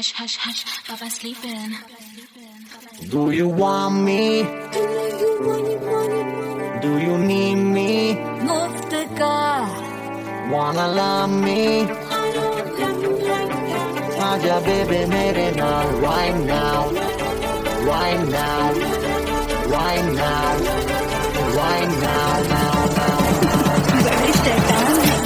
Hush, hush, hush, Papa's sleeping. Do you want me? Do you need me? मुफ्त का Wanna love me? आजा baby मेरे नाल right now, right now, right now, right now, now, now. बड़े शैतान हैं।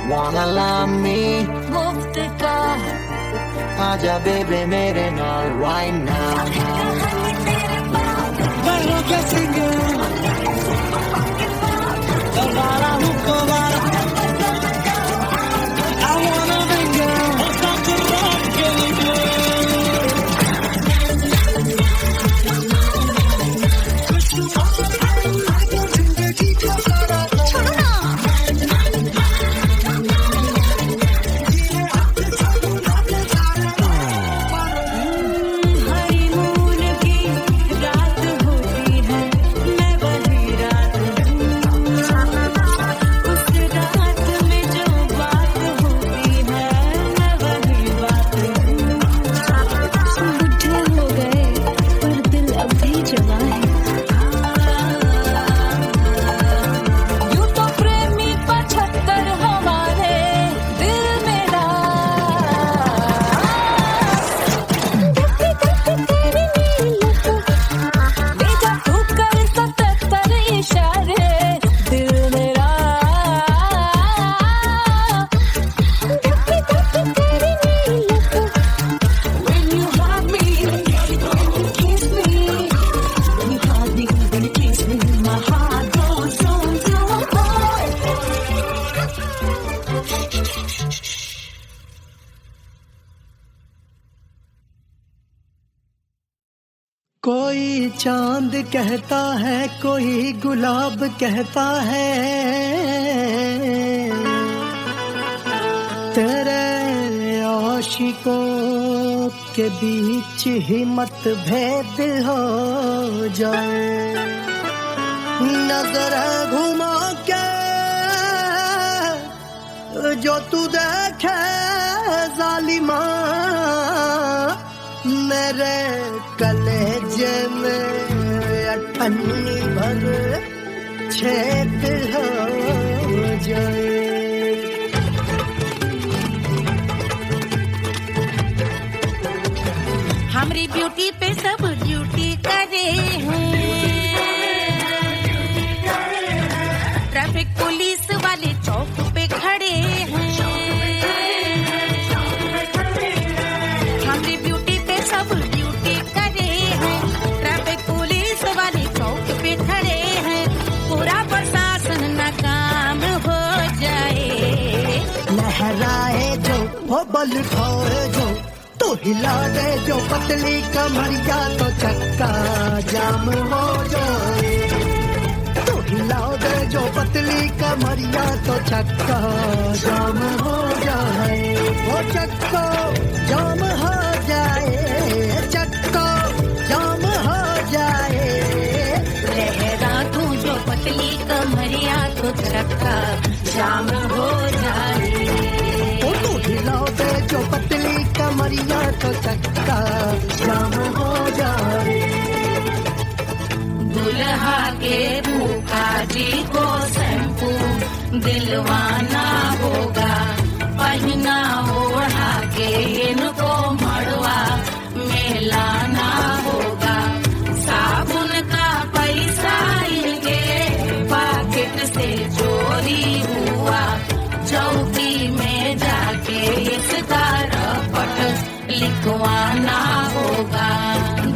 Wanna love me? मुफ्त का आजा baby मेरे नाल right now. Bajo que sigue, Davara Hukovara. I wanna bring you stop to rock कोई चांद कहता है कोई गुलाब कहता है तेरे आशिकों के बीच ही मतभेद हो जाए नजर घुमा के जो तू देखे जालिमा मेरे कलेजे में अठन्नी भर छेद हो जाए हमारी ब्यूटी पे सब ड्यूटी करे हैं ट्रैफिक पुलिस वाले चौक पे खड़े हैं हमारी ब्यूटी बल खाए जो तो हिला दे जो पतली कमरिया तो चक्का जाम हो जाए तो हिला दे जो पतली कमरिया तो चक्का जाम हो जाए वो चक्का जाम हो जाए चक्का जाम हो जाए लहरा तू जो पतली कमरिया तो चक्का जाम हो जाए तो हिला दे जो पतली कमरिया तो चक्का जाम हो जाए दुल्हा के भूखा जी को शैम्पू दिलवाना होगा पहना ओढ़ा के इनको मड़वा में लाना होगा साबुन का पैसा इनके पॉकेट से चोरी हुआ चौकी में जाके इसका रपट लिखवाना होगा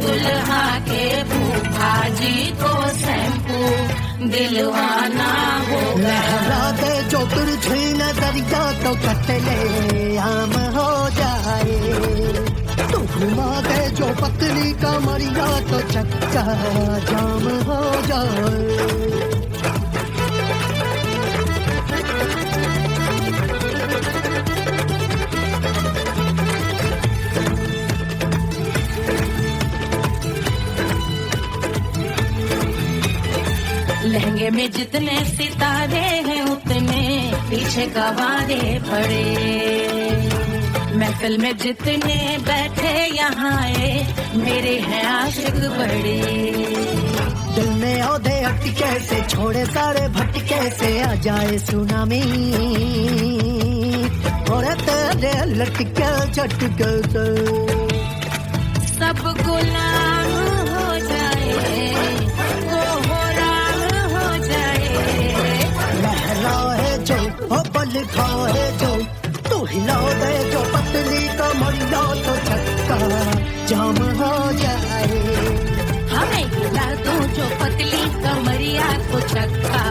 दुल्हा के फूफा जी को शैम्पू दिलवाना होगा लहरा दे जो तुरझी नजरिया तो कतले आम हो जाए तू घुमा दे जो पतली कमरिया तो चक्का जाम हो जाए लहंगे में जितने सितारे हैं उतने पीछे गवारे पड़े महफिल में जितने बैठे यहाँ आए मेरे हैं आशिक बड़े दिल में औधे हटके से छोड़े सारे भटके से आ जाए सुनामी और तेरे लटके झटके से सब गुलाम हो जाए जो हो बल खाए जो तू हिला दे जो पतली कमरिया तो चक्का जाम हो जाए हमें हिला दो जो पतली कमरिया तो चक्का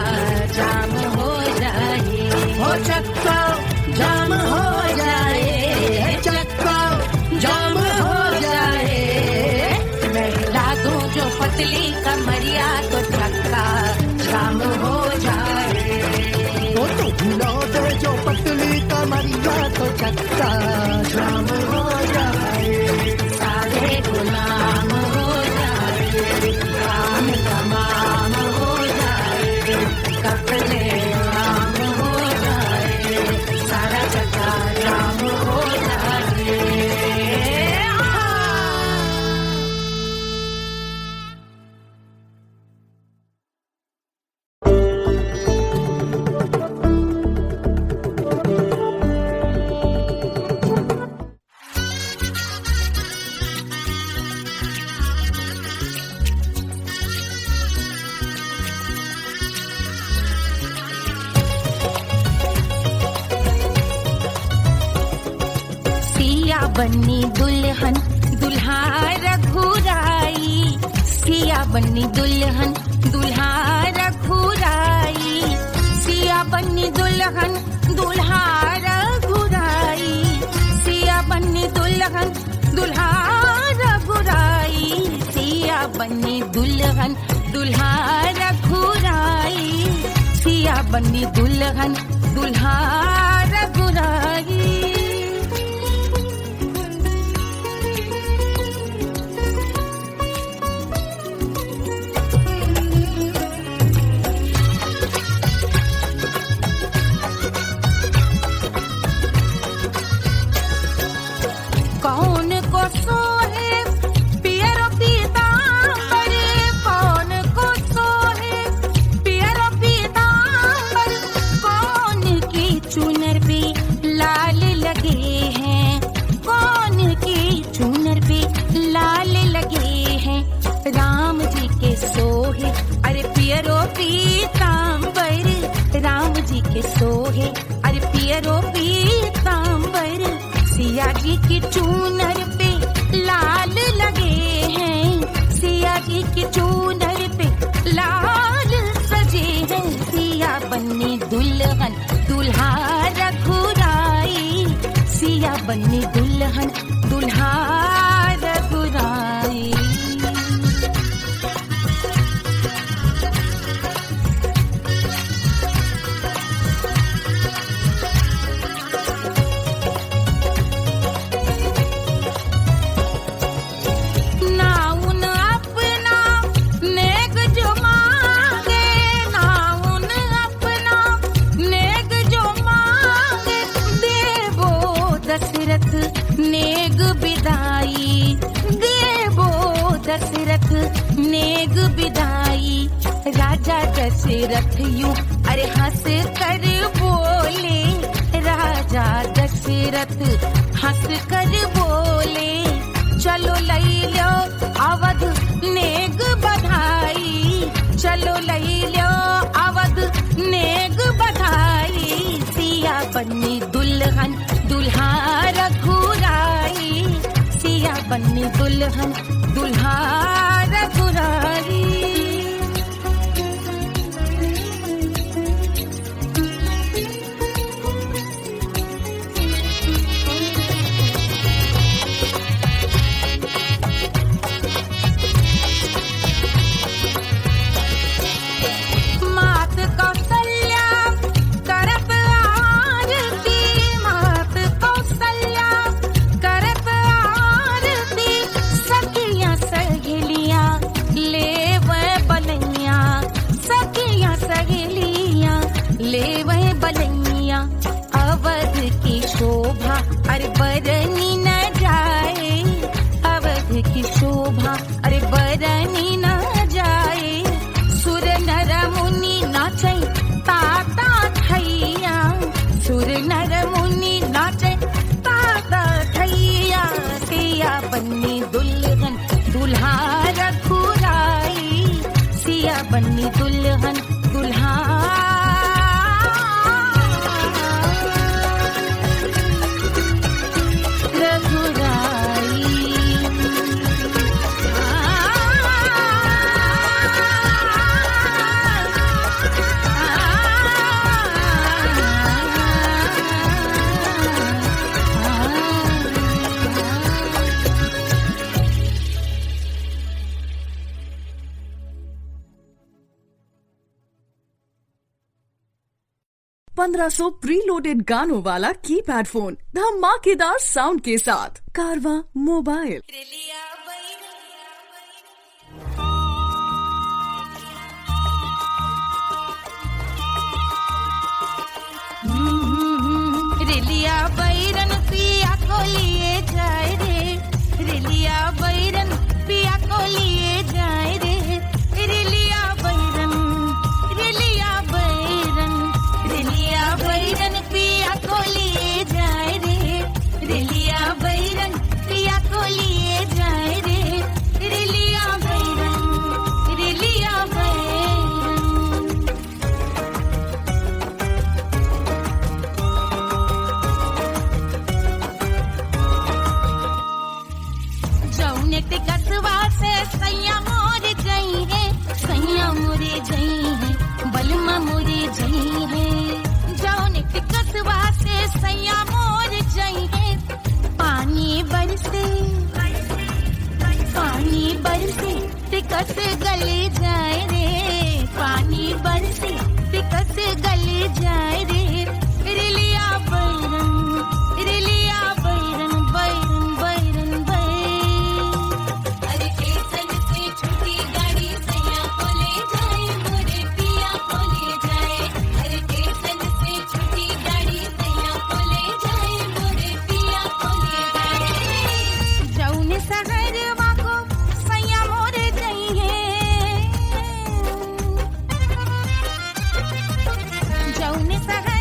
जाम हो जाए हो चक्का जाम हो जाए चक्का जाम हो जाए मैं हिला दूं जो पतली कमरिया तो चक्का जाम हो जाए तो हिला दे जो पतली कमरिया तो चक्का जाम हो जाए सारे गुलाम हो जाए काम तमाम हो जाए कपड़े आम हो जाए सारा चक्का जाम हो जाए बन्नी दुल्हन दुल्हा रघुराई सिया बन्नी दुल्हन दुल्हा रघुराई सिया बन्नी दुल्हन दुल्हा रघुराई सिया बन्नी दुल्हन दुल्हा रघुराई सिया बन्नी दुल्हन दुल्हा रघुराई सिया बन्नी दुल्हन दुल्हा रघुराई राम जी के सोहे अरे पियरो पीतांबर सिया जी की चूनर पे लाल लगे हैं सिया जी की चूनर पे लाल सजे हैं सिया बन्नी दुल्हन दुल्हा रघुराई सिया बन्नी दुल्हन दुल्हा रघुराई। नेग बिदाई देवो दशरथ नेग बिदाई। राजा दशरथ यूं अरे हंस कर बोले, राजा दशरथ हंस कर बोले, चलो लई लो अवध नेग बधाई, चलो लई लो अवध नेग बधाई। सिया बन्नी दुल्हन दुल्हा रघुराई, सिया बन्नी दुल्हन दुल्हा रघुराई। अवध की शोभा अरे बरनी न जाए, अवध की शोभा अरे बरनी न जाए। सुर नर मुनि नाचे ताता थैया, सुर नर मुनि नाचे ताता थैया। सिया बन्नी दुल्हन दुल्हा रघुराई, सिया बन्नी दुल्हन दुल्हा ₹1500 प्रीलोडेड गानों वाला कीपैड फोन धमाकेदार साउंड के साथ कारवा मोबाइल। रेलिया बैरन पिया को लिए जाए रे, रेलिया बैरन पिया को लिए जाए रे। रेलिया बैरन, रेलिया बैरन, रेलिया बैरन पिया को लिए जाए रे, रेलिया बैरन पिया को लिए जाए रे। रेलिया बैरन, रेलिया बैरन। जौने ते कसवा से सैया मोर जई है, सैया मोरे जई है, बलमा मोरे जई है। जौने ते कसवा से सैया मोर जई है, पानी बरसे, पानी बरसे ते कस गले जाए रे, पानी बरसे ते कस गले जाए रे। रेलिया बैरन, रेलिया बैरन, बैरन बैरन बैरन। अरे स्टेशन से छूटी गाड़ी सैया को ले जाए, मोरे पिया को ले जाए। अरे स्टेशन से छूटी गाड़ी सैया को ले जाए, मोरे पिया को ले जाए। जौने शहरवा को सैया मोरे जई है, जौने शहर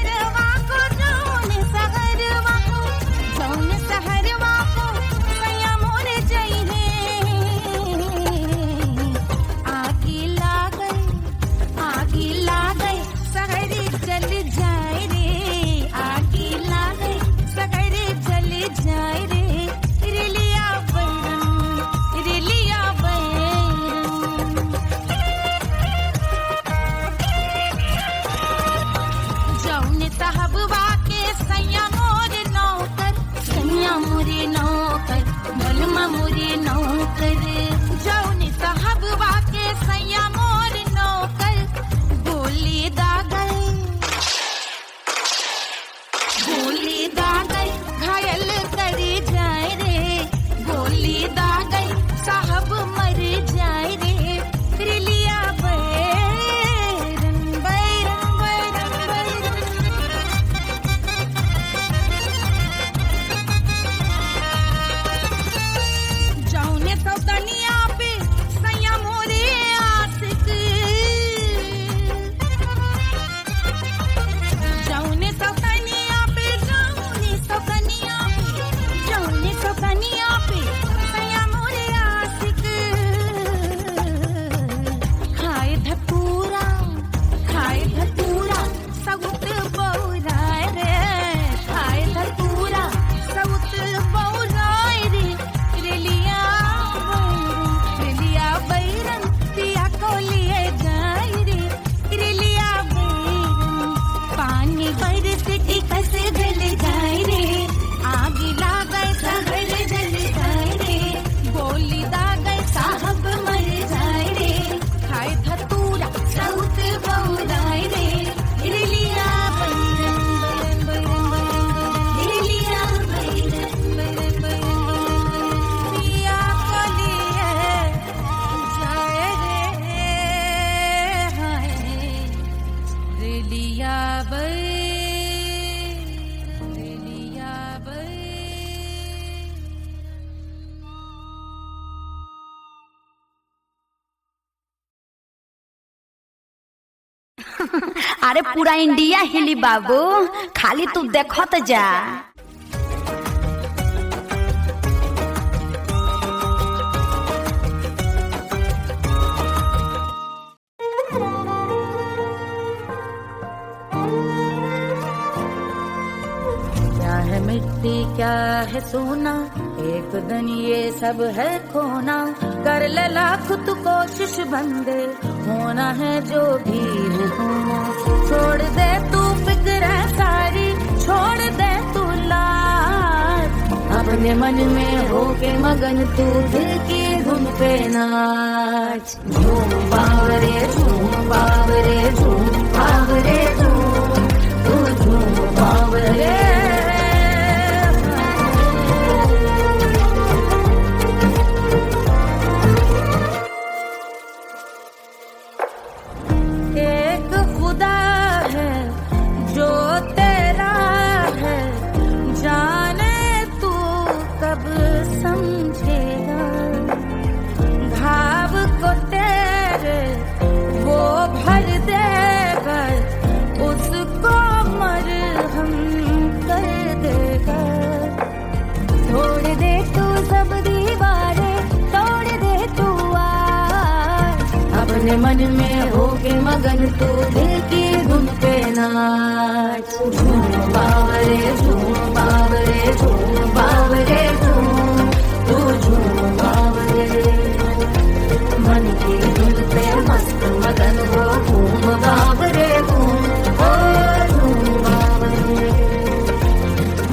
अरे पूरा इंडिया हिली बाबू, खाली तू देखत जा। क्या है मिट्टी क्या है सोना, एक दिन ये सब है खोना। कर ले लाख तू कोशिश बंदे, होना है जो भी है होना। छोड़ दे तू फिक्र सारी, छोड़ दे तू लाज। अपने मन में होके मगन तू दिल की धुन पे नाच। झूम बावरे झूम बावरे झूम बावरे झूम, तू झूम बावरे। एक खुदा है जो तेरा है, जाने तू कब समझेगा। घाव को तेरे वो भर देगा, उसको मरहम कर देगा। छोड़ दे तू सब दीवारें, तोड़ दे तू आस। अपने मन में होके मगन तू दिल की धुन पे नाच। झूम बावरे झूम बावरे झूम बावरे झूम, तू झूम बावरे। मन की धुन पे मस्त मगन हो, घूम बावरे घूम, ओ झूम बावरे।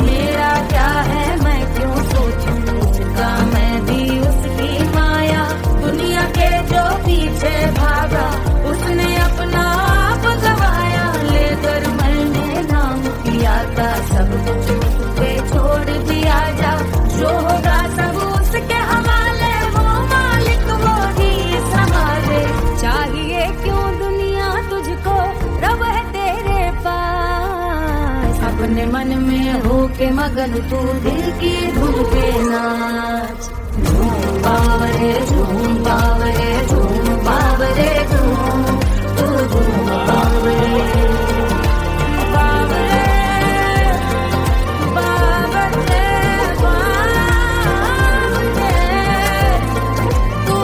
मेरा क्या है मैं क्यों सोचूं, उसका मैं भी उसकी माया। दुनिया के जो पीछे भागा, उसने अपना आप गवाया। लेकर मैंने नाम किया था, सब कुछ उस पे छोड़ दिया जा। जो होगा सब उसके हवाले, वो मालिक वो ही संभाले। चाहिए क्यों दुनिया तुझको, रब है तेरे पास। अपने मन में होके मगन तू दिल की धुन पे नाच। झूम बावरे झूम बावरे झूम बावरे झूम, तू झूम बावरे। बावरे बावरे बावरे, तू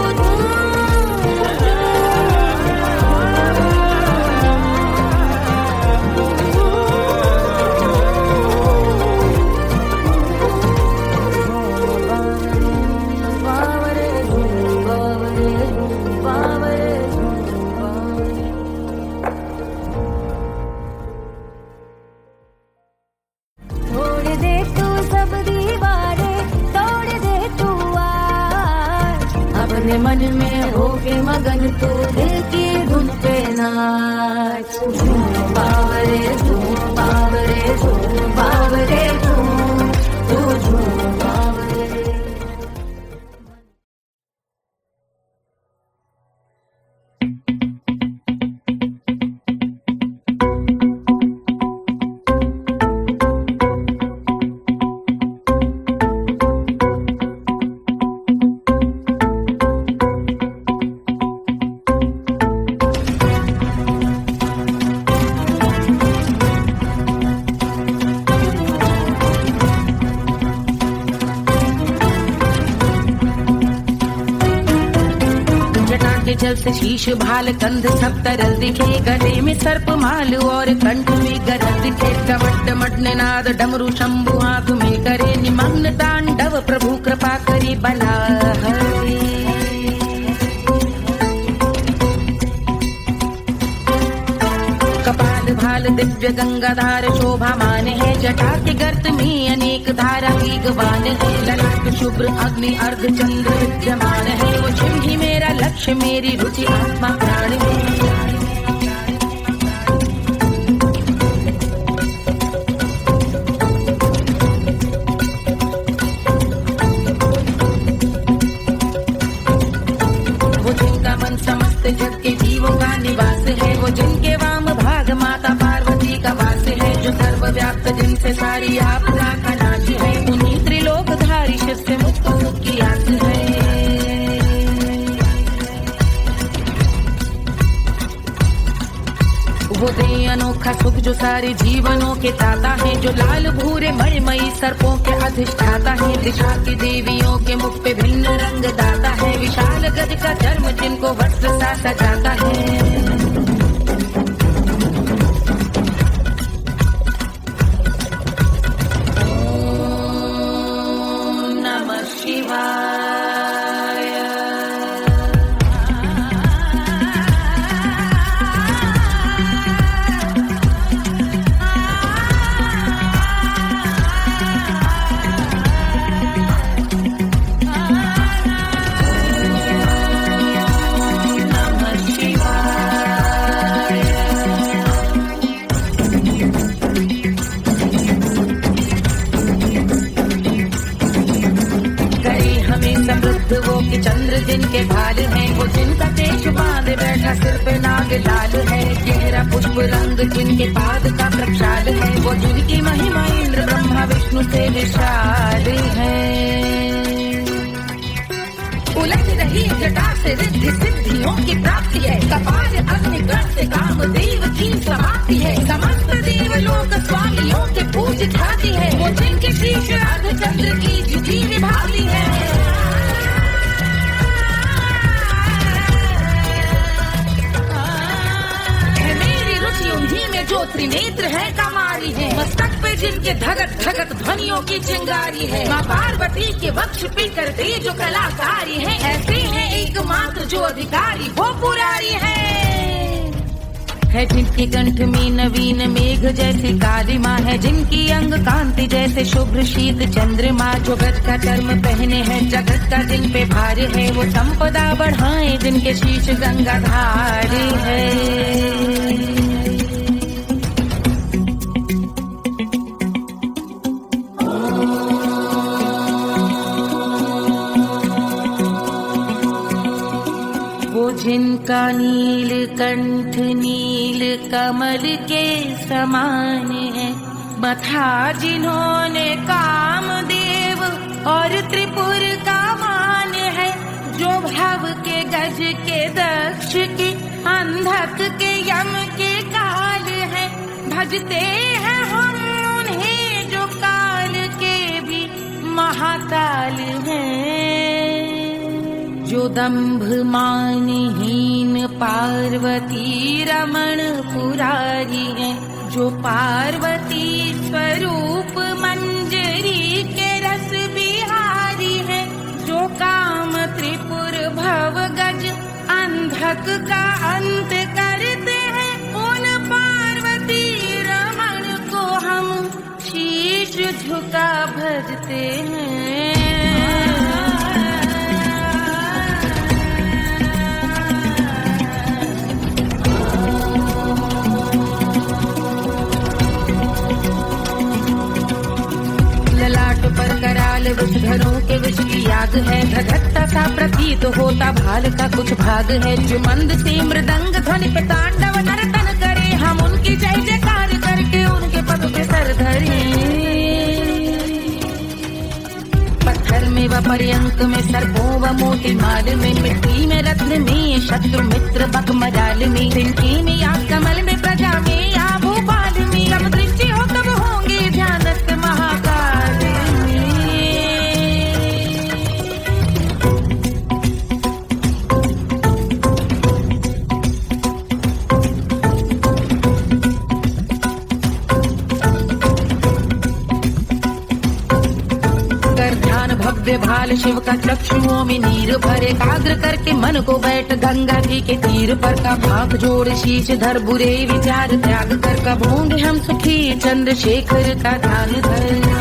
छोड़ दे तू सब दीवारें, तोड़ दे तू आस। अपने मन में होके मगन तू दिल की धुन पे नाच। झूम बावरे झूम बावरे झूम बावरे झूम, तू झूम बावरे। जल से शीश भाल कंध सब तरल दिखे। गले में सर्प माल और कंठ में गरज दिखे। डमट डमट निनाद डमरू शंभु हाथ में करे निमग्न तांडव। प्रभु कृपा करी बला हरे। कपाल भाल दिव्य गंगाधार शोभामान है। जटा के गर्त में अनेक धारा की गवान है। ललाट शुभ्र अग्नि अर्ध चंद्र विद्यमान है। वो शिव ही मेरा लक्ष्य मेरी रुचि आत्मा प्राण है। वो जिनका मन समस्त जग के जीवों का निवास है। वो जिनके वाम भाग माता पार्वती का वास है। जो सर्वव्याप्त जिनसे सारी आपदा का नाश है। उन्हीं त्रिलोकधारी शिव से मुक्त सुख की आस है। दुख सुख जो सारे जीवनों के दाता है, जो लाल भूरे मणिमयी सर्पों के अधिष्ठाता है, दिशा की देवियों के मुख पे भिन्न रंग दाता है, विशाल गज का जन्म जिनको वस्त्र सा सजाता है। वो कि चंद्र जिनके भाल हैं, वो जिनका केश बांधे बैठा सिर पे नाग लाल है, गहरा पुष्प रंग जिनके पाद का प्रक्षाल है, वो जिनकी महिमा इंद्र ब्रह्मा विष्णु से विशाल है। उलझ रही जटा से रिद्धि सिद्धियों की प्राप्ति है, कपाल अग्निग्रह से कामदेव की समाप्ति है, समस्त देवलोक स्वामियों के पूज ख्याति है, वो जिनके शीश अर्धचंद्र की जुटी निभाती है। उन्हीं में जो त्रिनेत्र है कमारी है, मस्तक पे जिनके धगत धगत ध्वनियों की चिंगारी है, माँ पार्वती के वक्ष पे करते जो कलाकारी है, ऐसे हैं एकमात्र जो अधिकारी वो पुरारी है जिनके कंठ में नवीन मेघ जैसे काली माँ है, जिनकी अंग कांति जैसे शुभ्र शीत चंद्रमा, जो गज का चर्म पहने हैं जगत का जिन पे भार है, वो संपदा बढ़ाए जिनके शीश गंगाधार है। जिनका नील कंठ नील कमल के समान है, मथा जिन्होंने कामदेव और त्रिपुर का मान है, जो भव के गज के दक्ष के अंधक के यम के काल है, भजते हैं हम उन्हें जो काल के भी महाकाल हैं, जो दंभ मानहीन पार्वती रमण पुरारी है, जो पार्वती स्वरूप मंजरी के रस बिहारी है, जो काम त्रिपुर भव गज अंधक का अंत करते हैं, उन पार्वती रमण को हम शीश झुका भजते हैं। पर कराल विषधरों के विष की याद है, धधकता सा प्रतीत होता भाल का कुछ भाग है, जो मंद से मृदंग ध्वनि पे तांडव नर्तन करे, हम उनकी जय जयकार करके उनके पद पे सर धरे। पत्थर में व पर्यंक में सर्पों व मोती माल में, मिट्टी में रत्न में शत्रु मित्र बक मजाल में, तिनके में या कमल में प्रजा में या भोपाल में, अब दृष्टि हो तब होंगे ध्यानस्थ महाकाल। भव्य भाल शिव का चक्षुओं में नीर भरे, एकाग्र करके मन को बैठ गंगा जी के तीर पर, का भाग जोड़ शीश धर बुरे विचार त्याग कर, कब होंगे हम सुखी चंद्रशेखर का ध्यान धर।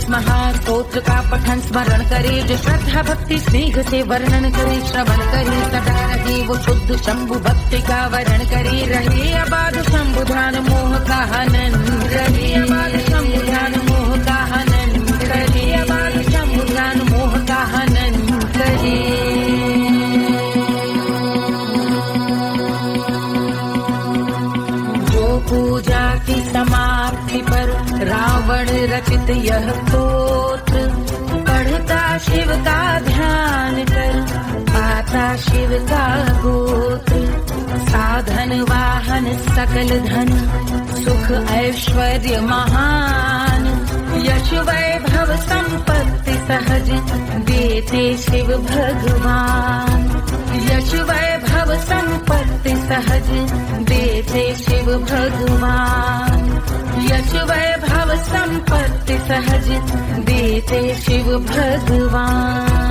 महास्तोत्र का पठन स्मरण करे, जो श्रद्धा भक्ति स्नेह से वर्णन करे, श्रवण करे सदा रहे वो शुद्ध शंभु भक्ति का वर्ण करे, रहे अबाध शंभु ध्यान मोह का हनन, रहे अबाध शंभु ध्यान मोह का हनन, रहे अबाध शंभु ध्यान मोह का हनन करे। जो पूजा की समाप्ति पर राम रावण रचित यह स्तोत्र पढ़ता शिव का ध्यान कर, पाता शिव का गोत्र। साधन वाहन सकल धन, सुख ऐश्वर्य महान, यश वैभव संपत्ति सहज देते शिव भगवान। यश वैभव संपत्ति सहज देते शिव भगवान। यश वैभव संपत्ति सहज देते शिव भगवान।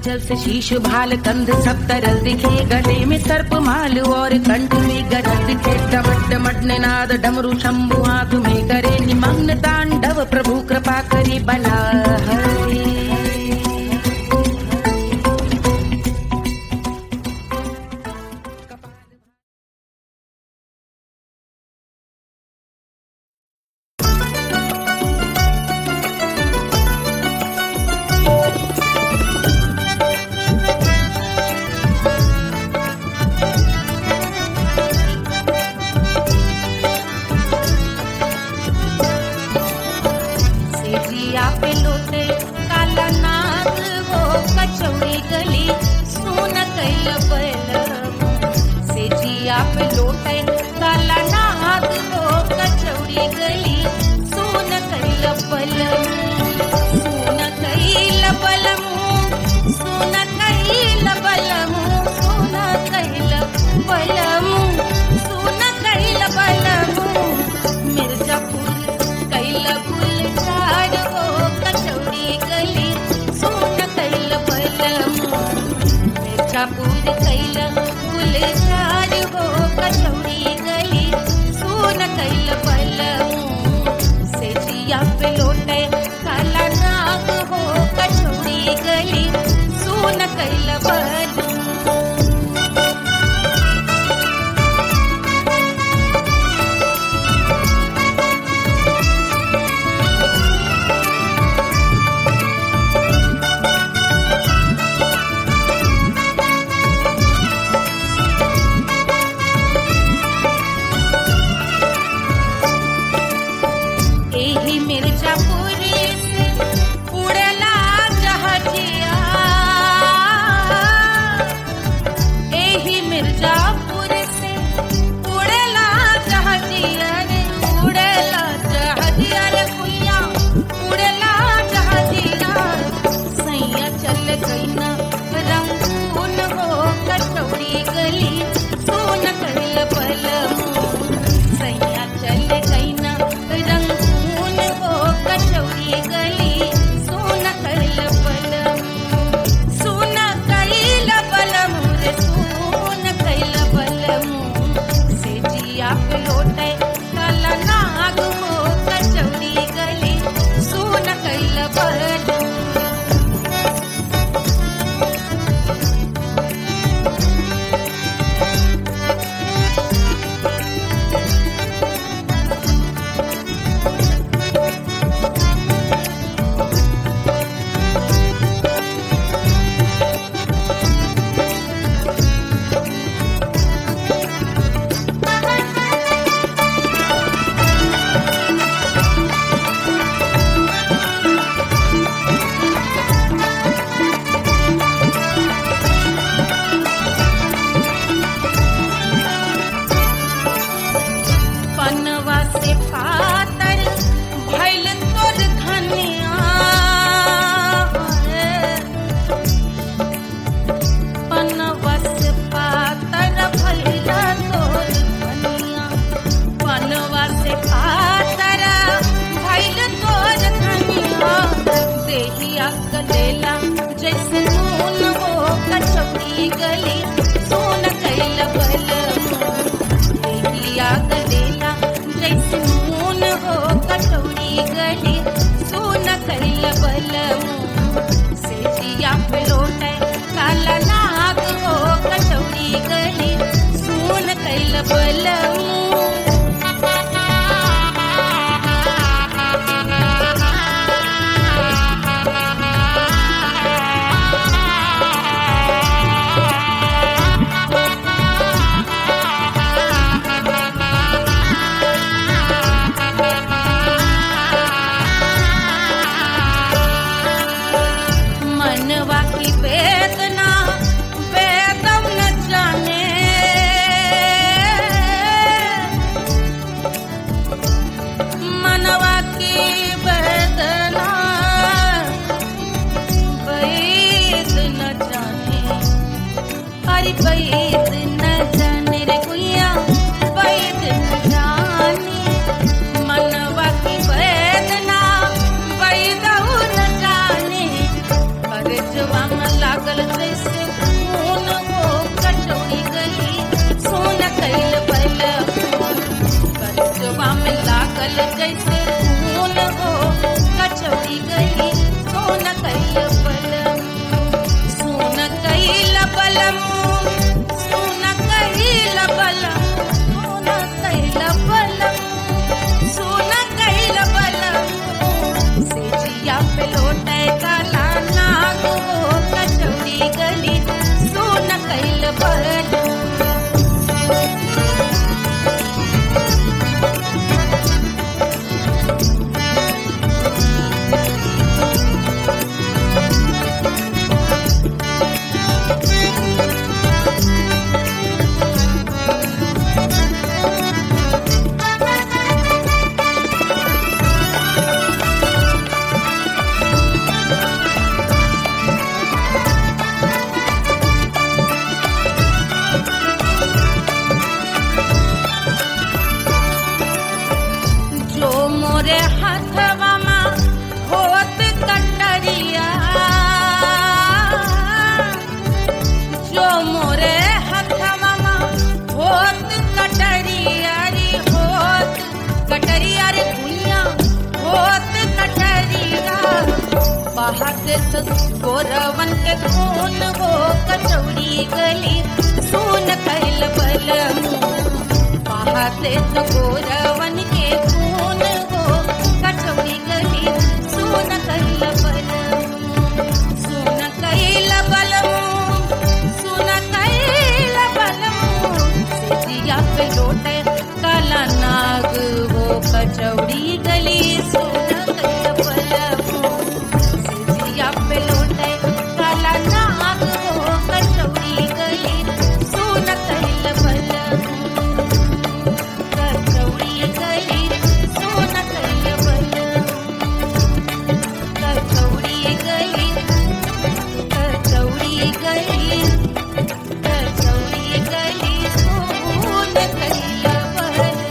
जल से शीश भाल कंध सब तरल दिखे, गले में सर्प माल और कंठ में गरज दिखे। डमट डमट निनाद डमरू शंभु हाथ में करे निमग्न तांडव, प्रभु कृपा करी बला हरे। हथवा में लागल जैसे खून हो कचौड़ी गई सोन कैल बलम सोन कैल बलम सोन कैल बलम सोन कैल बलम सोन कैल बलम से जिया पे लौटे काला नाग हो कचौड़ी गली सोन कैल बलम जो मोरे हथवा में होत कटरिया जो मोरे हथवा में होत कटरिया रे होत कटरिया रे दुनिया होत कटरिया बहाते तो गोरवन के खून हो कचौड़ी गली सोन कैल बलम बहाते तो गोरवन के खून हो कचौड़ी गली सोन कैल बलम सोन कैल बलम सोन कैल बलम से जिया पे लौटे काला नाग हो कचौड़ी गली सोन कैल बलम से जिया पे लौटे काला नाग हो कचौड़ी गली सोन कैल बलम कचौड़ी गली सोन कैल बलम कचौड़ी गली कचौड़ी गली कचौड़ी गली सोन कैल बलम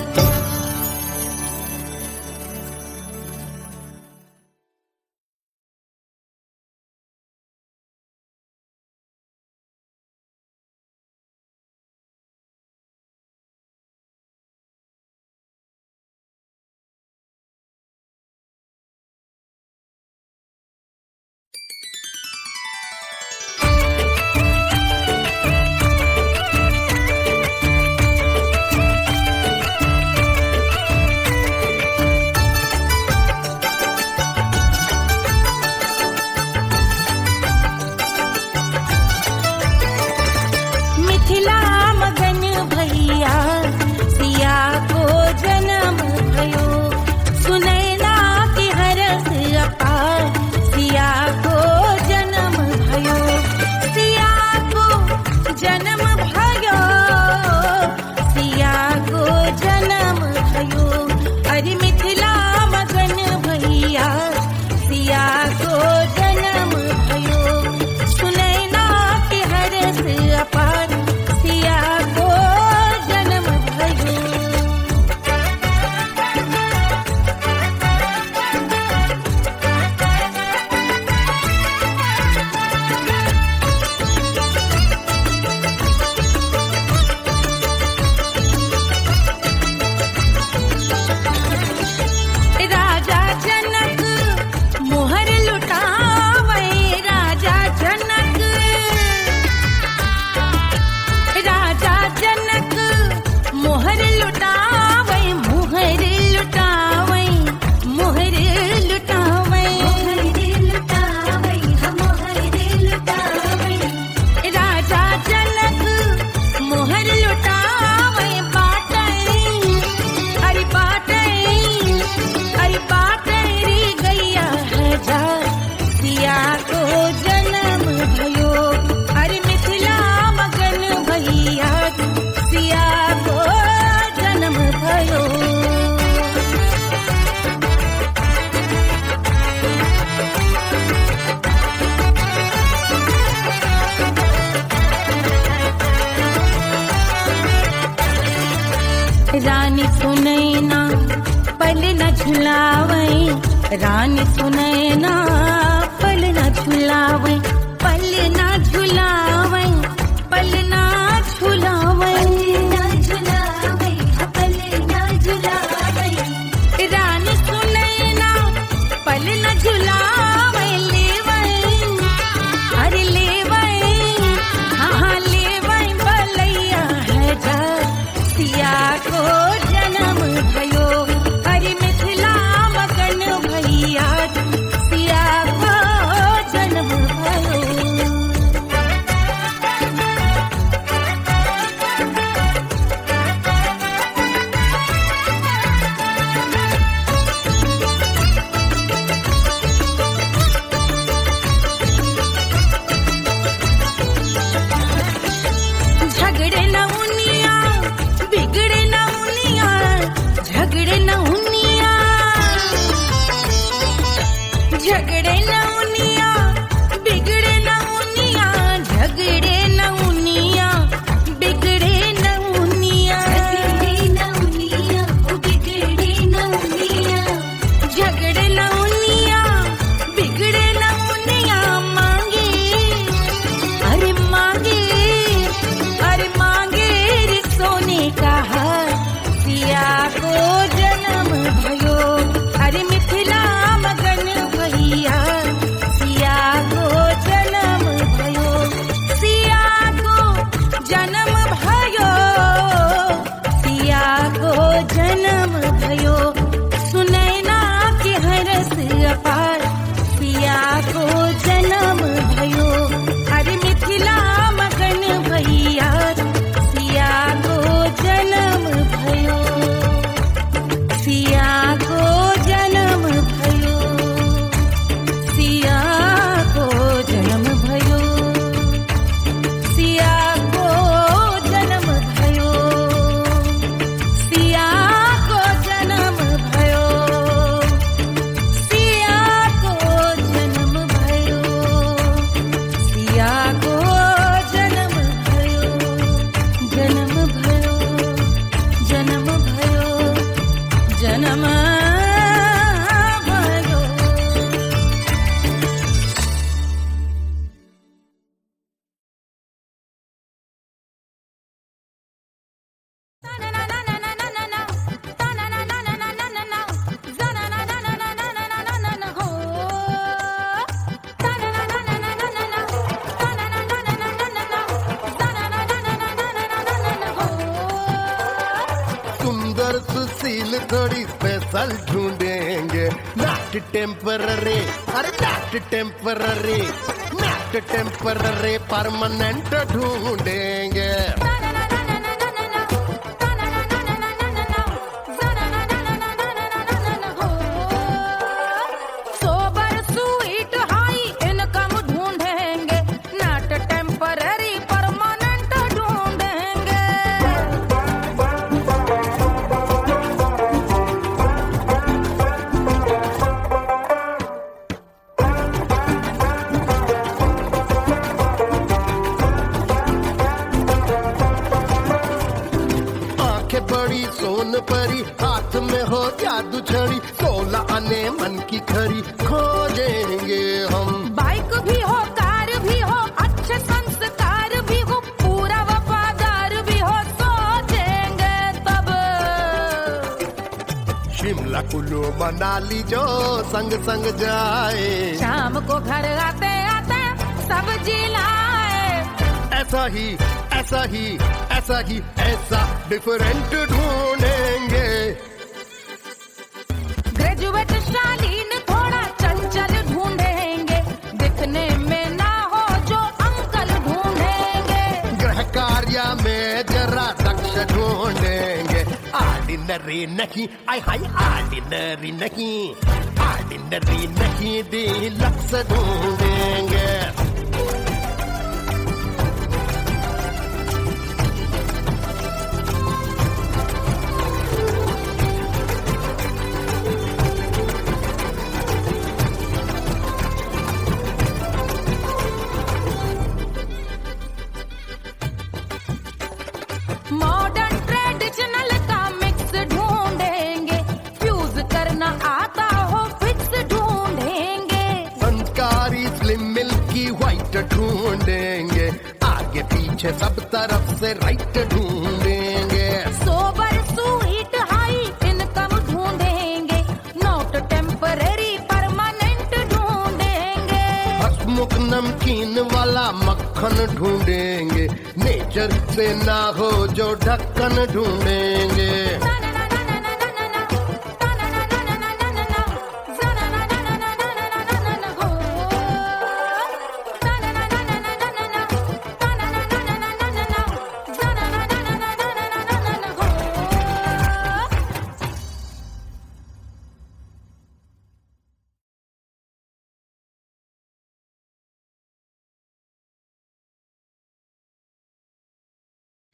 मिथिला मगन भैया सिया को जन्म भयो सुनैना की हरस अपार सिया को जन्म भयो सिया को जन्म भयो सिया को जन्म भयो अरे मिथिला मगन भैया सिया को जन्म भयो सुनैना की हरस अपार सिया को जन्म भयो राजा जनक मोहर लुटावे राजा जनक राजा जनक मोहर लुटावे मोहर लुटावे मोहर लुटावे राजा जनक मोहर लुटावे बाटई अरे बाटई अरे बाटई गैया हजार सिया को जन्म भयो अरे मिथिला मगन भैया सिया को जन्म भयो रानी सुनैना पल न झुलावे रानी सुनैना पल न झुलावे पल न झुलावे पल न झुलावे पल न झुलावे को जन्म भयो अरे मिथिला मगन भैया सिया को जन्म भयो सिया को जन्म भयो सिया को जन्म भयो सुनैना के हरस अपार सिया को जन्म भयो अरे मिथिला मगन भैया सिया को जन्म भयो सिया को जन्म भयो सिया को जन्म भयो सिया को जन्म भयो सिया को जन्म भयो सिया को जन्म भयो सिया को जन्म भयो जन्म भयो जन्म भयो जन्म भयो सुंदर सुशील थोड़ी स्पेशल ढूंढेंगे नॉट टेम्पररी अरे not temporary not temporary permanent ढूंढेंगे सोबर स्वीट हाई इनकम ढूंढेंगे नॉट टेम्पररी परमानेंट ढूंढेंगे आंखें बड़ी सोन परी हाथ में हो जादू छड़ी 16 आने मन की खरी खोजेंगे हम बाइक भी हो कार भी हो अच्छे संस्कार भी हो पूरा वफादार भी हो सोचेंगे तब शिमला कुल्लू मनाली जो संग संग जाए शाम को घर आते आते सब्जी लाए ऐसा ही ऐसा ही ऐसा ही ऐसा डिफरेंट ढूंढेंगे ग्रेजुएट शालीन थोड़ा चंचल ढूंढेंगे दिखने में ना हो जो अंकल ढूंढेंगे गृह कार्य में जरा दक्ष ढूंढेंगे ऑर्डिनरी नहीं आई हाई ऑर्डिनरी नहीं डीलक्स ढूंढेंगे मॉडर्न ट्रेडिशनल का मिक्स ढूंढेंगे फ्यूज करना आता हो फिक्स ढूंढेंगे संस्कारी स्लिम मिल्की व्हाइट ढूंढेंगे आगे पीछे सब तरफ से राइट ढूंढेंगे सोबर स्वीट हाई इनकम ढूंढेंगे नॉट टेम्पररी परमानेंट ढूंढेंगे हसमुख नमकीन वाला मक्खन ढूंढेंगे नेचर से ना हो जो ढक्कन ढूंढेंगे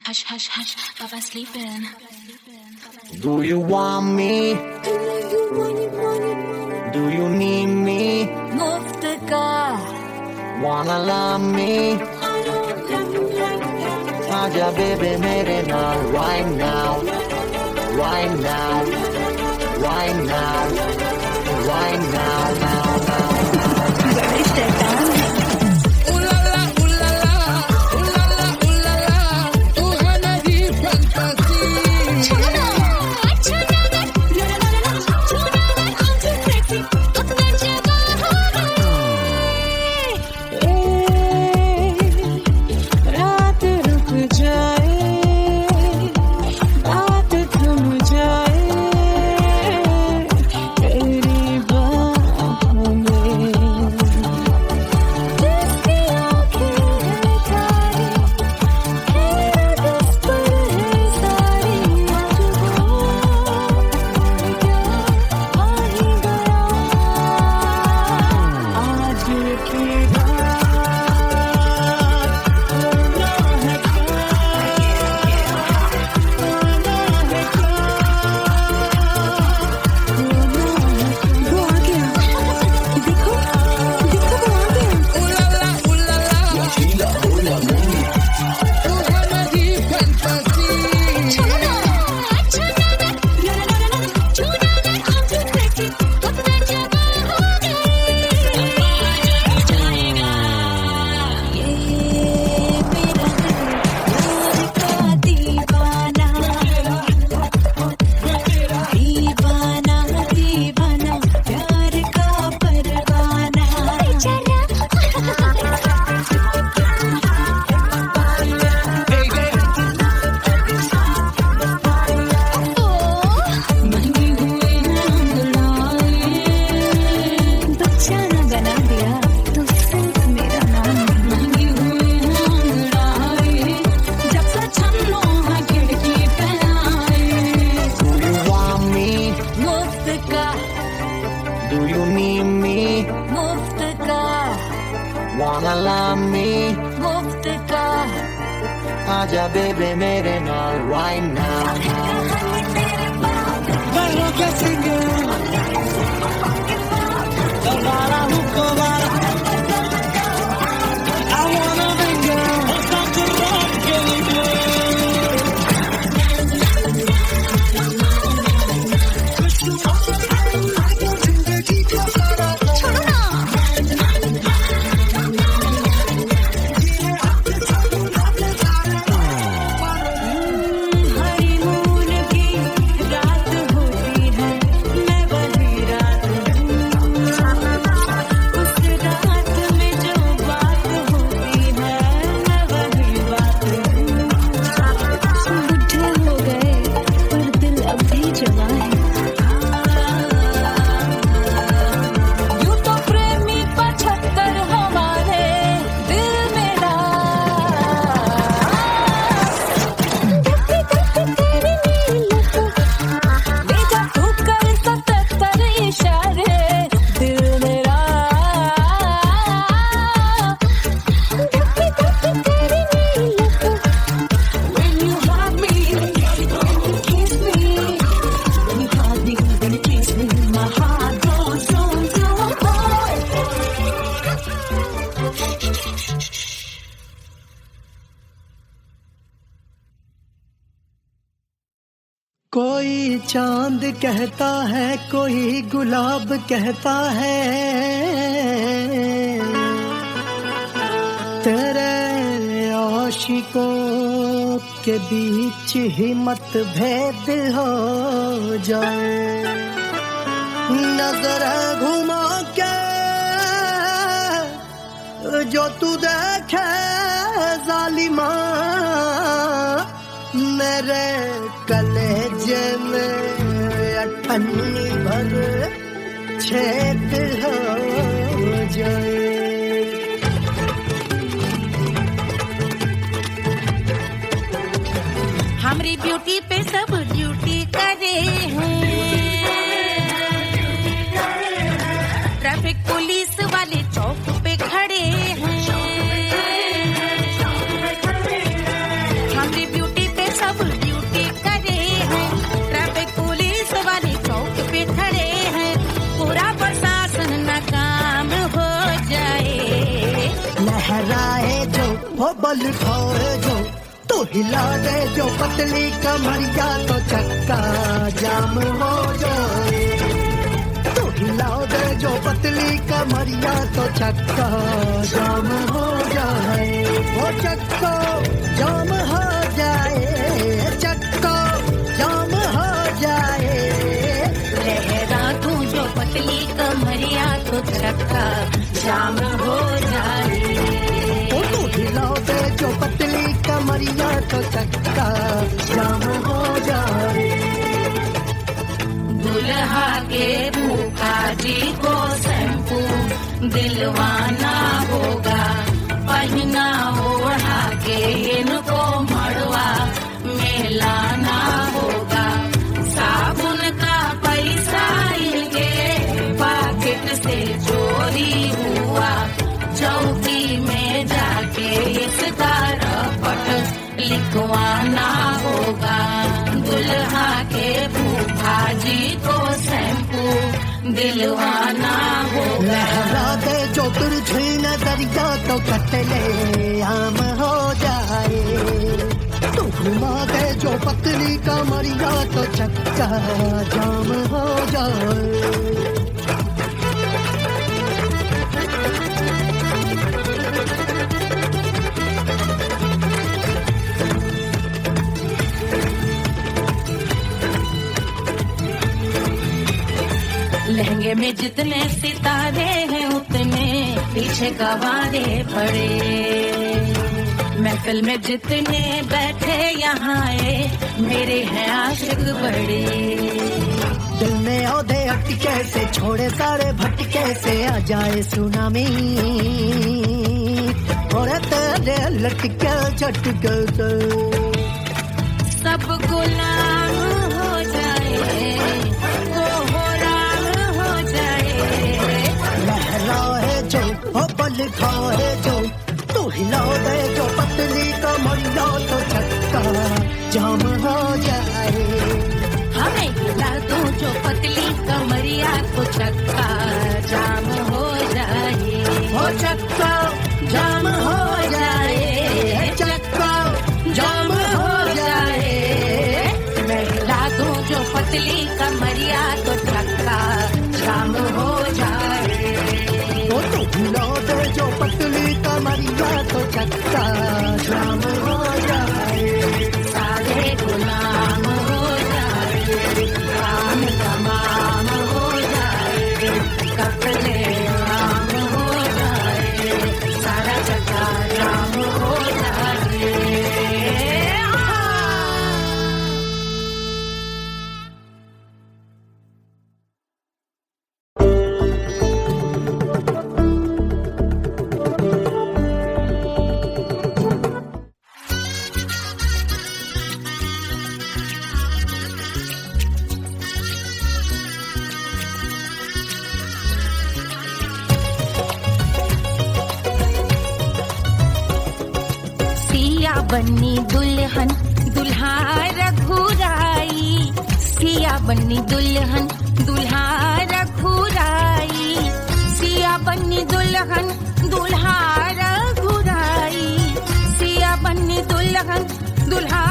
Hush, hush, hush, Papa's sleeping. Do you want me? Do you need me? मुफ्त का Wanna love me? आजा baby मेरे नाल right now, right now, right now, right now, now, now. छोड़ो, अच्छा मुफ्त का Do you need me? मुफ्त का Wanna love me? मुफ्त का आजा baby मेरे नाल right now. Bailo que sigue. Dobala hukovara. I wanna bring you. Honeymoon की रात होती है मैं वही रात हूँ उस रात में जो बात होती है मैं वही बात हूँ बुढ़े हो गए पर दिल अब भी जवान है यूं तो प्रेमी 75 हमारे दिल मेरा बेजा तू कर 77 इशारे दिल मेरा When you hug me, kiss me. When you hug me, when you kiss me, my heart goes zoom, zoom, boy. कोई चांद कहता है कोई गुलाब कहता है तेरे आशिकों के बीच ही मतभेद हो जाए नजर घुमा के जो तू देखे जालिमा मेरे कलेजे में अठन्नी भर छेद हो जाए हमारी ब्यूटी पे सब ड्यूटी करे हैं ट्रैफिक पुलिस वाले चौक पे खड़े हैं हमारी ब्यूटी पे सब ड्यूटी करे हैं ट्रैफिक पुलिस वाले चौक पे खड़े हैं पूरा प्रशासन नाकाम हो जाए लहराए जो वो बल खाए जो तो हिला दे जो पतली कमरिया तो चक्का जाम हो जाए तो हिला दे जो पतली कमरिया तो चक्का जाम हो जाए वो चक्का जाम हो जाए चक्का जाम हो जाए लहरा तू जो पतली कमरिया तो चक्का जाम हो जाए ओ तो हिला दे जो पतली कमरिया तो चक्का जाम हो जाए दुल्हा के भूखा जी को शैम्पू दिलवाना होगा पहना ओढ़ा के इनको मड़वा में लाना होगा साबुन का पैसा इनके पाकिट से चोरी हुआ चौकी में जाके इसका रपट लिखवाना होगा दुल्हा के फूफा जी को शैम्पू दिलवाना होगा लहरा दे जो तुरझी नजरिया तो कतले आम हो जाए तू घुमा दे जो पतली कमरिया तो चक्का जाम हो जाए लहंगे में जितने सितारे हैं उतने पीछे गवारे पड़े महफिल में जितने बैठे यहाँ आए मेरे हैं आशिक बड़े दिल में औधे अटके से छोड़े सारे भटके से आ जाए सुनामी और तेरे लटके झटके से सब गुलाम हो जाए वो हो ताल खाए जो तू हिला दे जो पतली कमरिया तो चक्का जाम हो जाए हमें हिला दो जो पतली कमरिया तो चक्का जाम हो जाए हो चक्का जाम हो जाए चक्का जाम हो जाए मैं हिला दो जो पतली कमरिया तो चक्का जाम हो जाए वो तो हिला दे जो पतली कमरिया तो चक्का जाम हो जाए सारे गुलाम हो जाए काम तमाम हो जाए कपड़े आम हो जाए सारा चक्का जाम हो जाए सिया बन्नी दुल्हन दुल्हा रघुराई सिया बन्नी दुल्हन दुल्हा रघुराई सिया बन्नी दुल्हन दुल्हा रघुराई सिया बन्नी दुल्हन दुल्हा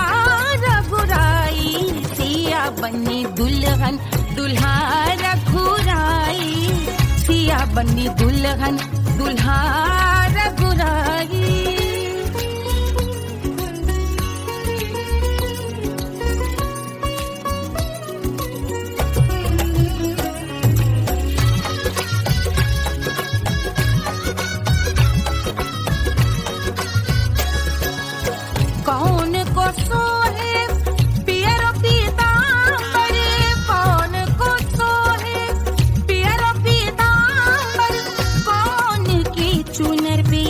रघुराई सिया बन्नी दुल्हन दुल्हा रघुराई सिया बन्नी दुल्हन दुल्हा रघुराई कौन को सोहे पियरो पीतांबर कौन को सोहे पियरो पीतांबर कौन की चुनर पे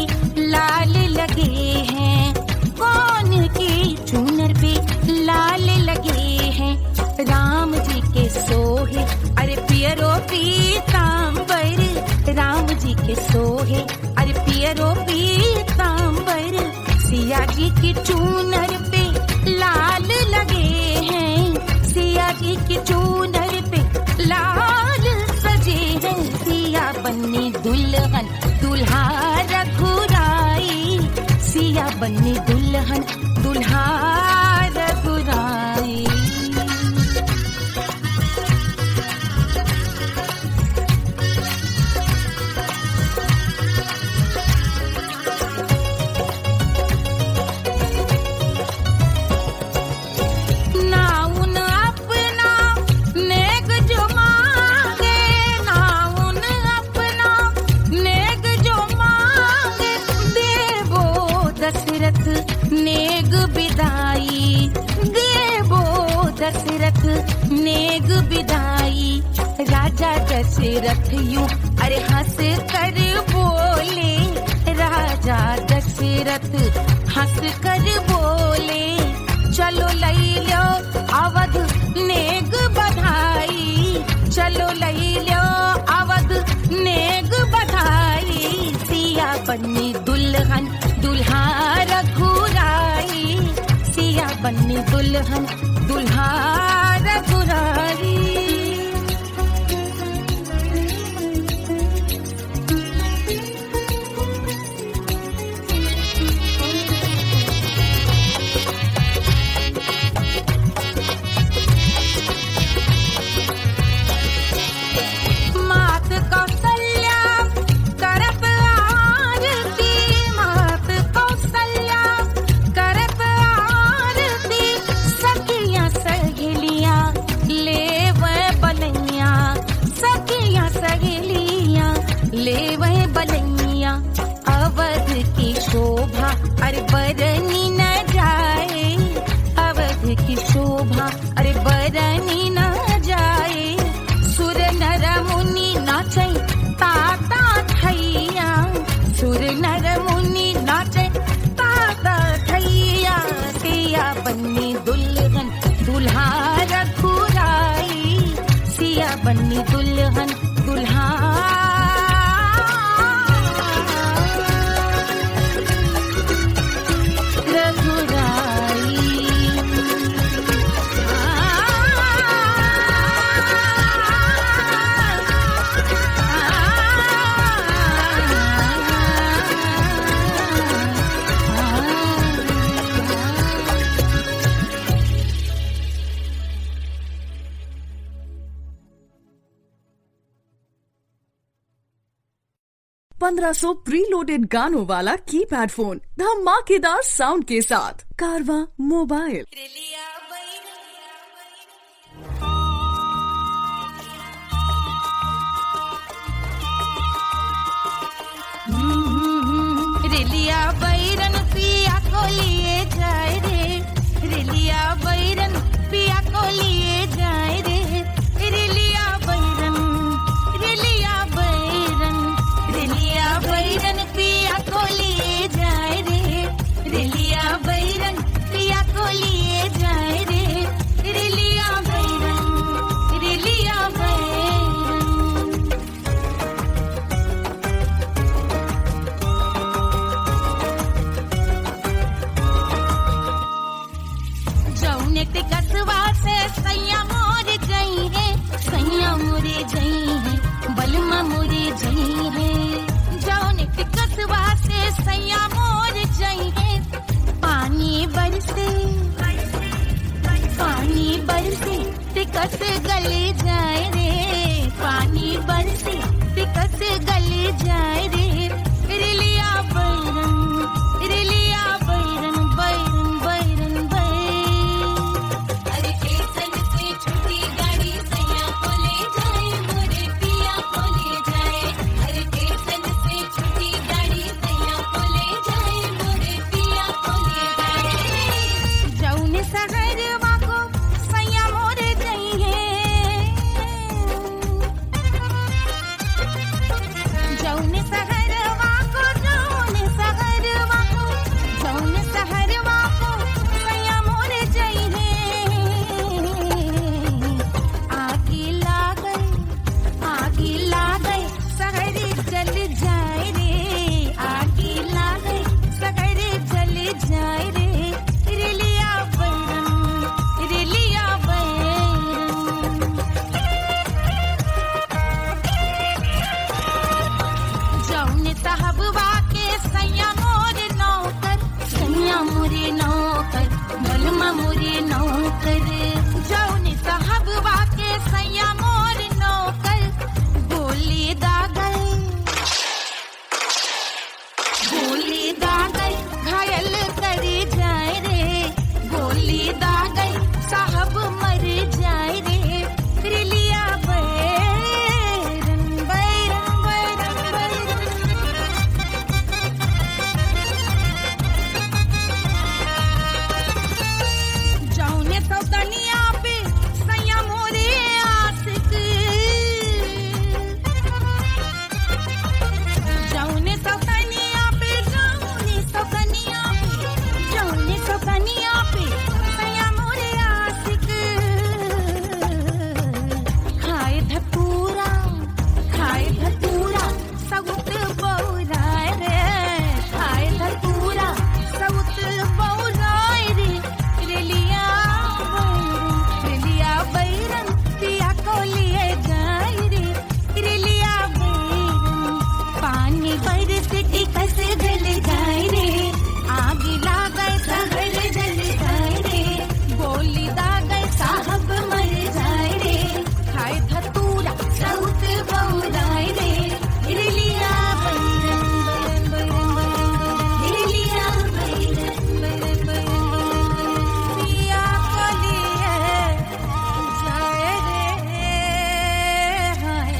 लाल लगे हैं कौन की चुनर पे लाल लगे हैं राम जी के सोहे अरे पियरो पीतांबर राम जी के सोहे अरे पियरो पीतांबर सिया जी की चूनर पे लाल लगे हैं सिया जी की चूनर पे लाल सजे हैं सिया बन्नी दुल्हन दुल्हा रघुराई सिया बन्नी दुल्हन दुल्हा रघुराई नाउन अपना नेक जो मांगे नाउन अपना नेक जो मांगे देवो दशरथ नेक बिदाई देवो दशरथ नेक बिदाई राजा दशरथ यूं अरे हंस कर बोले राजा दशरथ हंस कर बोले चलो लई लो अवध नेग बधाई चलो लई लो अवध नेग बधाई सिया बन्नी दुल्हन दुल्हा रघुराई सिया बन्नी दुल्हन दुल्हा रघुराई मात कौशल्या करत आरती मात कौशल्या करत आरती सखियां सहेलियां लेवे बलैया सखियां सहेलियां लेवे बलैया अवध की शोभा अरे बरनी न जाए अवध की शोभा अरे बरनी न जाए सुर नर मुनि नाचे ताता थैया सुर नर मुनि नाचे ताता थैया सिया बन्नी दुल्हन दुल्हा रघुराई सिया बन्नी दुल्हन दुल्हा 1500 प्रीलोडेड गानों वाला कीपैड फोन धमाकेदार साउंड के साथ कारवा मोबाइल। रेलिया बैरन पिया को लिए जाए रे, रेलिया बैरन पिया को लिए जाए रे, रेलिया बैरन, रेलिया बैरन, रेलिया बैरन पिया को लिए जाए रे, रेलिया बैरन पिया को लिए जाए रे, रेलिया बैरन, रेलिया बैरन। जौने के कसवा से सैया मोर गई है, सैया मोरे गई है, बलमा मोरे गई है। जौने के कसवा से सैया मोर गई है, पानी बरसे, पानी बरसे टिकस गले जाए रे, पानी बरसे टिकस गले जाए रे, रेलिया बैरन, रेलिया बैरन, बैरन बैरन बैरन। अरे स्टेशन से छुट्टी गाड़ी सैया को ले जाए, मोरे पिया को ले जाए। अरे स्टेशन से छुट्टी गाड़ी सैया को ले जाए, मोरे पिया को ले जाए। जौने सहरवा को सैया मोरे गई है, जौने सहरवा को, जौने सहरवा को, जौने सहरवा को सैया मोरे गई है। आगी लागल, आगी लागल सहरी जल जाए रे, आगी लागल सहरी जल जाए रे, रेलिया बैरन, रेलिया बैरन। जौने साहबवा के सैया मोरे नौकर, सैया मोरे नौकर, बलमा मोरे नौकर। जौने साहबवा के सैया मोरे नौकर, गोली दागल, गोली दागल घायल करे जाए रे, गोली दागल साहब मर जाए रे, रेलिया बैरन, बैरन बैरन बैरन। जौने सौतनिया पे सैया मोरे आशिक, जौने सौतनिया पे, जौने सौतनिया पे, जौने सौतनिया पे सैया मोरे आशिक। खाए धतूरा, खाए धतूरा सउत बौराए रे, खाए धतूरा सउत बौराए रे, रेलिया बैरन, रेलिया बैरन पिया को लिए जाए रे, रेलिया बैरन। पानी बरसे टिकस गल जाए रे, आग लागै सहर जल जाए रे, गोली दागै साहब मर जाए रे, खाए धतूरा सउत बौराए रे, रेलिया बैरन, बैरन बैरन बैरन, रेलिया बैरन, बैरन बैरन। पिया को लिए जाए रे, हाय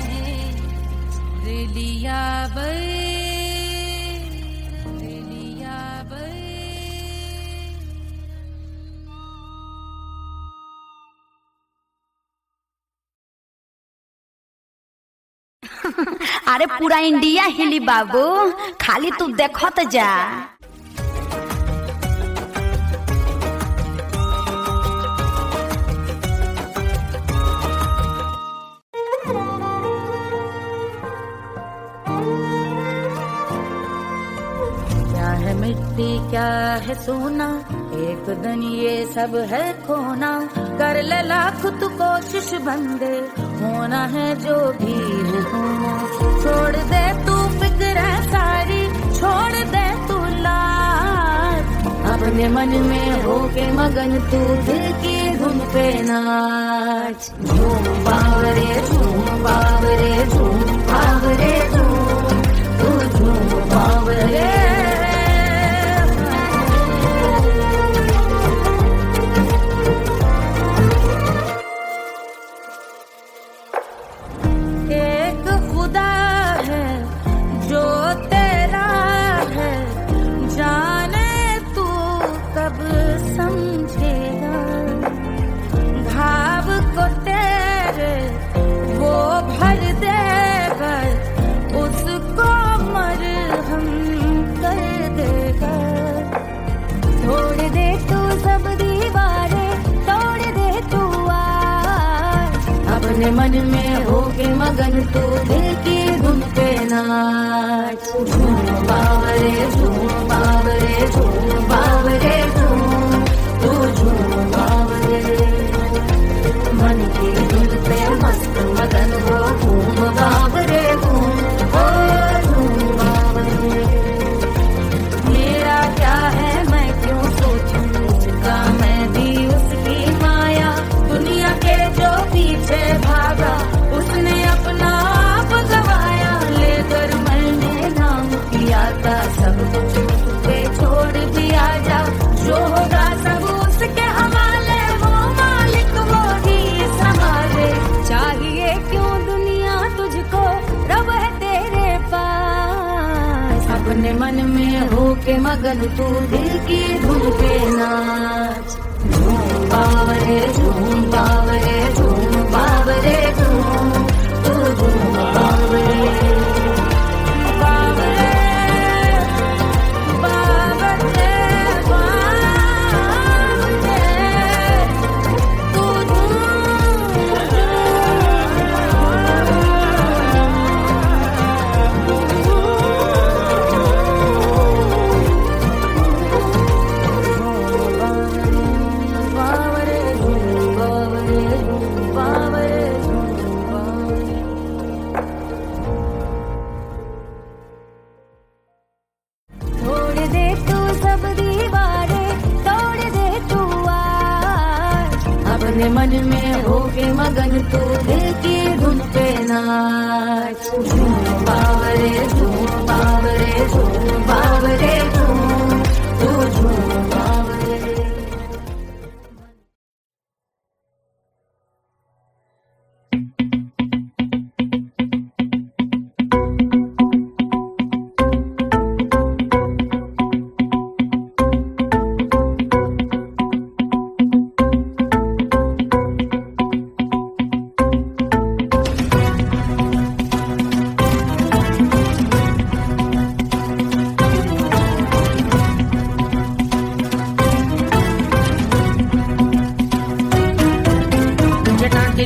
रेलिया बैरन, रेलिया बैरन। अरे पूरा इंडिया हिली बाबू, खाली तू देखत जा। क्या है मिट्टी क्या है सोना, एक दिन ये सब है खोना। कर ले लाख तू कोशिश बंदे, होना है जो भी है होना। छोड़ दे तू फिक्र सारी, छोड़ दे तू लाज, अपने मन में होके मगन तू दिल की धुन पे नाच। झूम बावरे झूम बावरे झूम बावरे झूम, तू मन में होके मगन तू दिल की धुन पे नाच। झूम बावरे झूम बावरे झूम बावरे झूम, तू झूम बावरे मन की धुन पे मस्त मगन हो। घूम बावरे घूम, ओ झूम बावरे। मेरा क्या है मैं क्यों सोचूं, उसका मैं भी उसकी माया। दुनिया के जो पीछे भागा उसने अपना आप गवाया। लेकर मैंने नाम किया था सब कुछ पे छोड़ दिया जा। जो होगा सब उसके हवाले, वो मालिक वो ही संभाले। चाहिए क्यों दुनिया तुझको, रब है तेरे पास। अपने मन में होके मगन तू दिल की धुन पे नाच। झूम बावरे झूम बावरे झूम बावरे झूम, तू झूम बावरे बावरे बावरे बावरे, तू तोड़ दे तू सब दीवारें, तोड़ दे तू आज। अपने मन में होके मगन तू दिल की धुन पे नाच। झूम बावरे झूम बावरे झूम बावरे झूम, तू झूम बावरे।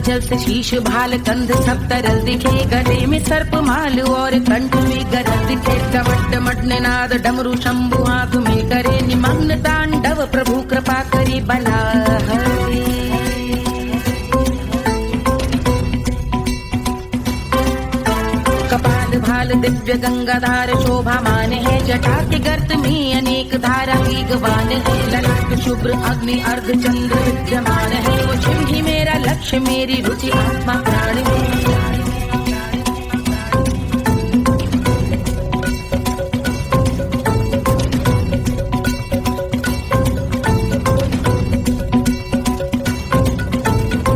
जल से शीश भाल कंध सब तरल दिखे। गले में सर्प माल और कंठ में गरज दिखे। डमट डमट निनाद डमरू शंभु आंख में करे निमग्न तांडव। प्रभु कृपा करी बला हरे। कपाल भाल दिव्य गंगाधार शोभामान है। जटा के गर्त में अनेक धारा वेगवान है। ललाट शुभ्र अग्नि अर्ध चंद्र विद्यमान है। वो शिव ही मेरा लक्ष्य मेरी रुचि आत्मा प्राण है।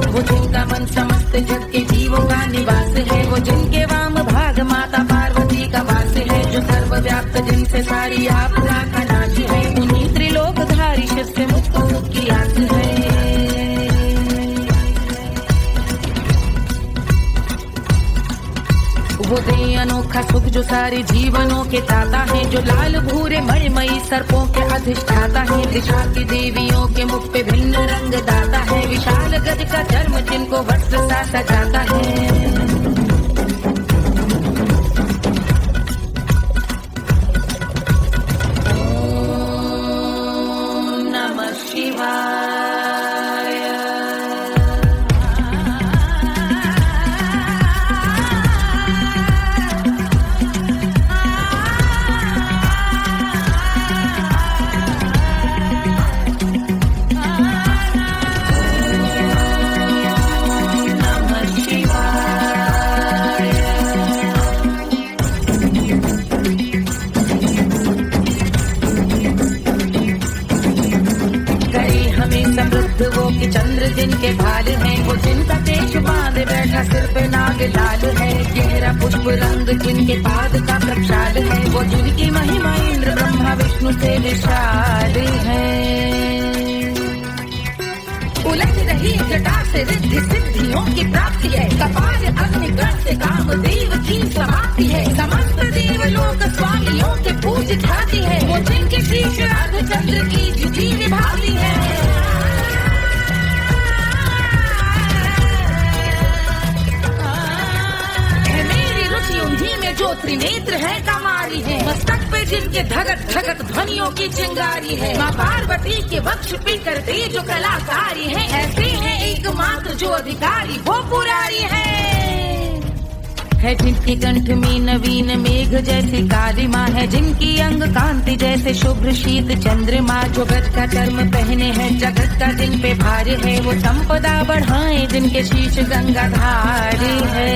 वो जिनका मन समस्त जग के जीवों का निवास है। वो जिनके वाम भाग माता पार्वती का वास है। जो सर्वव्याप्त जिनसे सारी आपदा का नाश है। उन्हीं त्रिलोकधारी शिव से मुक्त सुख की आस है। वो दे अनोखा सुख जो सारे जीवनों के दाता है। जो लाल भूरे मणिमयी सर्पों के अधिष्ठाता है। दिशा की देवियों के मुख पे भिन्न रंग दाता है। विशाल गज का चर्म जिनको वस्त्र सा सजाता है। वो कि चंद्र जिनके भाल हैं। वो जिनका केश बांधे बैठा सिर पे नाग लाल है। गहरा पुष्प रंग जिनके पाद का प्रक्षाल है। वो जिनकी महिमा इंद्र ब्रह्मा विष्णु से विशाल है। उलझ रही जटा से रिद्धि सिद्धियों की प्राप्ति है। कपाल अग्निग्रह से कामदेव की समाप्ति है। समस्त देवलोक स्वामियों के पूज ख्याति है। वो जिनके शीश अर्धचंद्र की जुटी निभाती है। त्रिनेत्र है कमारी है, मस्तक पे जिनके धगत धगत ध्वनियों की चिंगारी है। माँ पार्वती के वक्ष पे करते जो कलाकारी है, ऐसे है एकमात्र जो अधिकारी वो पुरारी है जिनके कंठ में नवीन मेघ जैसे कालिमा है, जिनकी अंग कांति जैसे शुभ्र शीत चंद्रमा, जो गज का कर्म पहने हैं जगत का जिन पे भार है, वो संपदा बढ़ाए जिनके शीश गंगाधार है।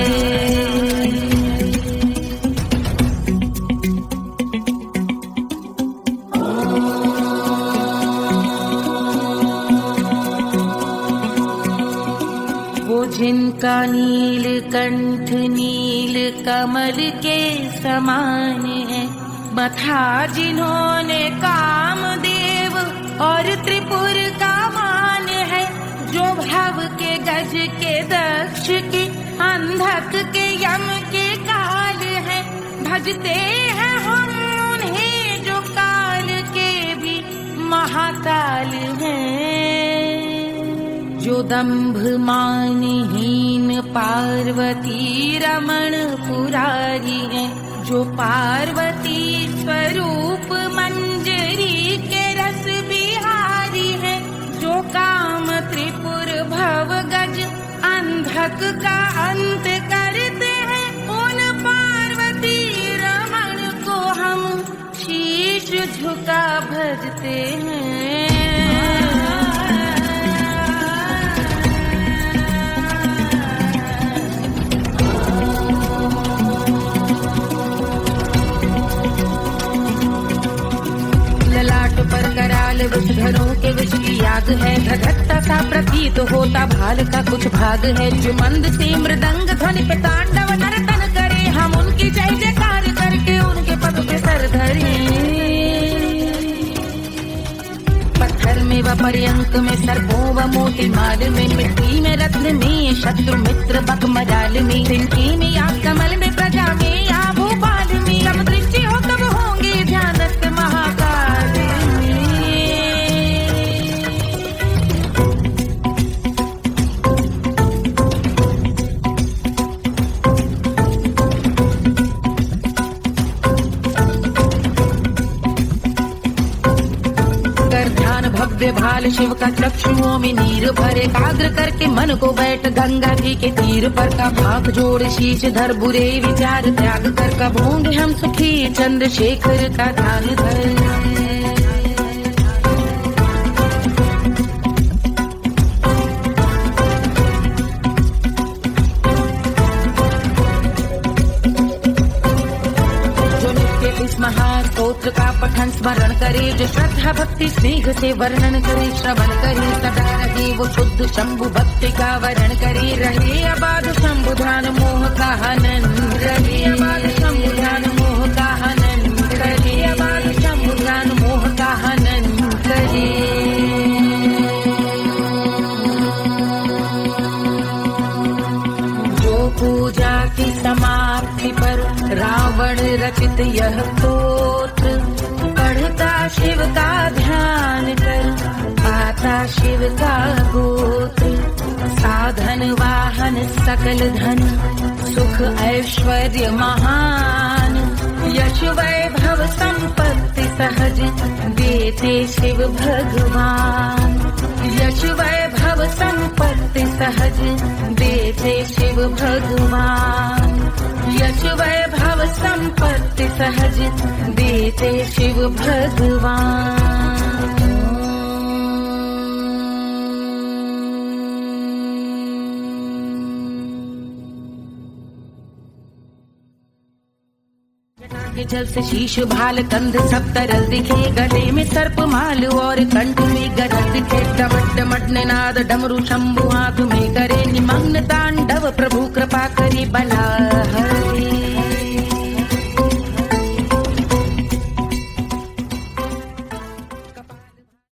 जिनका नील कंठ नील कमल के समान है, मथा जिन्होंने कामदेव और त्रिपुर का मान है, जो भव के गज के दक्ष के अंधक के यम के काल है, भजते हैं हम उन्हें जो काल के भी महाकाल हैं। जो दंभ मानहीन पार्वती रमण पुरारी है, जो पार्वती स्वरूप मंजरी के रस बिहारी है, जो काम त्रिपुर भव गज अंधक का अंत करते हैं, उन पार्वती रमण को हम शीश झुका भजते हैं। पर कराल विषधरों के विष की याद है, धधकता सा प्रतीत होता भाल का कुछ भाग है, जो मंद से मृदंग ध्वनि पे तांडव नर्तन करे, हम उनकी जय जयकार करके उनके पद पे सर धरे। पत्थर में व पर्यंक में सर्पों व मोती माल में, मिट्टी में रत्न में शत्रु मित्र बक मजाल में, तिनके में या कमल में प्रजा में या भोपाल में, सब दृष्टि हो तब होंगे ध्यानस्थ महाकाल। भव्य भाल शिव का चक्षुओं में नीर भरे, एकाग्र करके मन को बैठ गंगा जी के तीर पर, का भाग जोड़ शीश धर बुरे विचार त्याग कर, कब होंगे हम सुखी चंद्रशेखर का ध्यान धर। महास्तोत्र का पठन स्मरण करे, जो श्रद्धा भक्ति स्नेह से वर्णन करे, श्रवण करे सदा रहे वो शुद्ध शंभु भक्ति का वर्ण करे, रहे अबाध शंभु ध्यान मोह का हनन, रहे अबाध शंभु ध्यान मोह का हनन, रहे अबाध शंभु ध्यान मोह का हनन करे। जो पूजा की समाप्ति पर रावण रचित यह स्तोत्र, पढ़ता शिव का ध्यान कर, पाता शिव का गोत्र, साधन वाहन सकल धन, सुख ऐश्वर्य महान, यश वैभव संपत्ति सहज देते शिव भगवान, यश वैभव संपत्ति सहज देते शिव भगवान, यश वैभव संपत्ति सहज देते शिव भगवान। के जल से शीश भाल कंध सब तरल दिखे, गले में सर्प माल और कंठ में गरज दिखे, डमट डमट निनाद डमरू शंभु हाथ में करे निमग्न तांडव, प्रभु कृपा करे बला